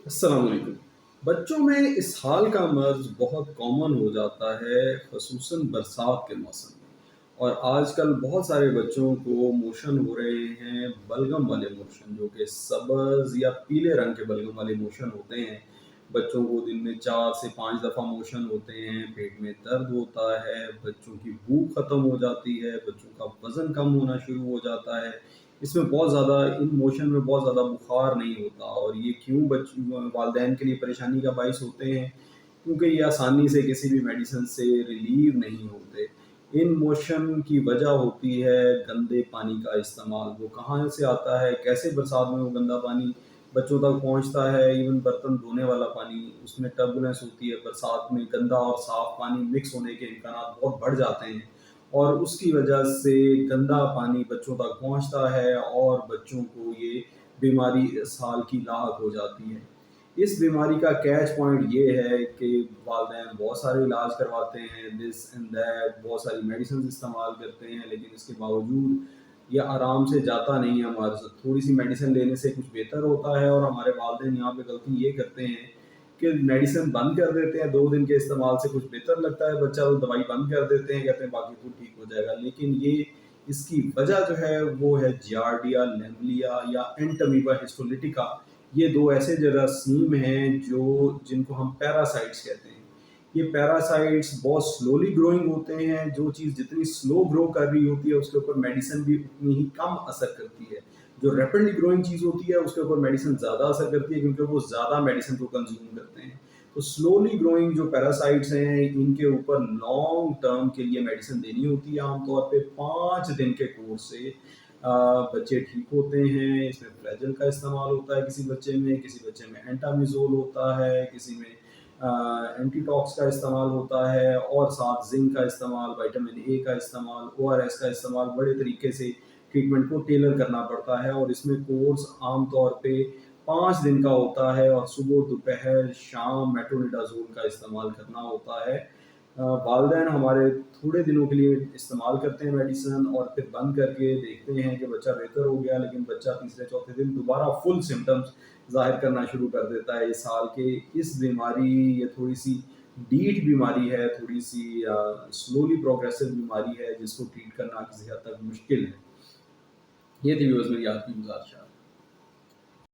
السلام علیکم۔ بچوں میں اسہال کا مرض بہت کامن ہو جاتا ہے، خصوصاً برسات کے موسم میں۔ اور آج کل بہت سارے بچوں کو موشن ہو رہے ہیں، بلغم والے موشن، جو کہ سبز یا پیلے رنگ کے بلغم والے موشن ہوتے ہیں۔ بچوں کو دن میں 4 سے 5 دفعہ موشن ہوتے ہیں، پیٹ میں درد ہوتا ہے، بچوں کی بھوک ختم ہو جاتی ہے، بچوں کا وزن کم ہونا شروع ہو جاتا ہے۔ اس میں بہت زیادہ ان موشن میں بہت زیادہ بخار نہیں ہوتا، اور یہ کیوں والدین کے لیے پریشانی کا باعث ہوتے ہیں؟ کیونکہ یہ آسانی سے کسی بھی میڈیسن سے ریلیو نہیں ہوتے۔ ان موشن کی وجہ ہوتی ہے گندے پانی کا استعمال۔ وہ کہاں سے آتا ہے، کیسے برسات میں وہ گندا پانی بچوں تک پہنچتا ہے؟ ایون برتن دھونے والا پانی، اس میں ٹربولنس ہوتی ہے، برسات میں گندا اور صاف پانی مکس ہونے کے امکانات بہت بڑھ جاتے ہیں، اور اس کی وجہ سے گندا پانی بچوں تک پہنچتا ہے اور بچوں کو یہ بیماری اسہال کی لاحق ہو جاتی ہے۔ اس بیماری کا کیچ پوائنٹ یہ ہے کہ والدین بہت سارے علاج کرواتے ہیں، دس اینڈ دیٹ، بہت ساری میڈیسنز استعمال کرتے ہیں، لیکن اس کے باوجود یہ آرام سے جاتا نہیں ہے ہمارے ساتھ۔ تھوڑی سی میڈیسن لینے سے کچھ بہتر ہوتا ہے، اور ہمارے والدین یہاں پہ غلطی یہ کرتے ہیں کہ میڈیسن بند کر دیتے ہیں، 2 دن کے استعمال سے کچھ بہتر لگتا ہے بچہ، تو دوائی بند کر دیتے ہیں، کہتے ہیں باقی تو ٹھیک ہو جائے گا۔ لیکن یہ اس کی وجہ جو ہے وہ ہے جیارڈیا لیمبلیا یا اینٹمیبا ہسٹولیٹیکا۔ یہ 2 ایسے جراثیم ہیں جن کو ہم پیراسائٹس کہتے ہیں۔ یہ پیراسائٹس بہت سلولی گروئنگ ہوتے ہیں، جو چیز جتنی سلو گرو کر رہی ہوتی ہے اس کے اوپر میڈیسن بھی اتنی ہی کم اثر کرتی ہے۔ جو ریپڈلی گروئنگ چیز ہوتی ہے اس کے اوپر میڈیسن زیادہ اثر کرتی ہے، کیونکہ وہ زیادہ میڈیسن کو کنزیوم کرتے ہیں۔ تو سلولی گروئنگ جو پیراسائٹس ہیں ان کے اوپر لانگ ٹرم کے لیے میڈیسن دینی ہوتی ہے، عام طور پہ 5 دن کے کورس سے بچے ٹھیک ہوتے ہیں۔ اس میں فلیجل کا استعمال ہوتا ہے، کسی بچے میں اینٹامیزول ہوتا ہے، کسی میں اینٹی ٹاکس کا استعمال ہوتا ہے، اور ساتھ زنک کا استعمال، وائٹامن اے کا استعمال، او آر ایس کا استعمال، بڑے طریقے سے ٹریٹمنٹ کو ٹیلر کرنا پڑتا ہے۔ اور اس میں کورس عام طور پہ 5 دن کا ہوتا ہے، اور صبح دوپہر شام میٹرونیڈازول کا استعمال کرنا ہوتا ہے۔ والدین ہمارے تھوڑے دنوں کے لیے استعمال کرتے ہیں میڈیسن، اور پھر بند کر کے دیکھتے ہیں کہ بچہ بہتر ہو گیا، لیکن بچہ تیسرے چوتھے دن دوبارہ فل سمٹمز ظاہر کرنا شروع کر دیتا ہے اس حال کے۔ اس بیماری، یہ تھوڑی سی ڈیٹ بیماری ہے، تھوڑی سی سلولی پروگریسو بیماری ہے، جس کو ٹریٹ کرنا کسی حد تک مشکل ہے۔ یہ تھی ویورز میری آپ کی گزارش۔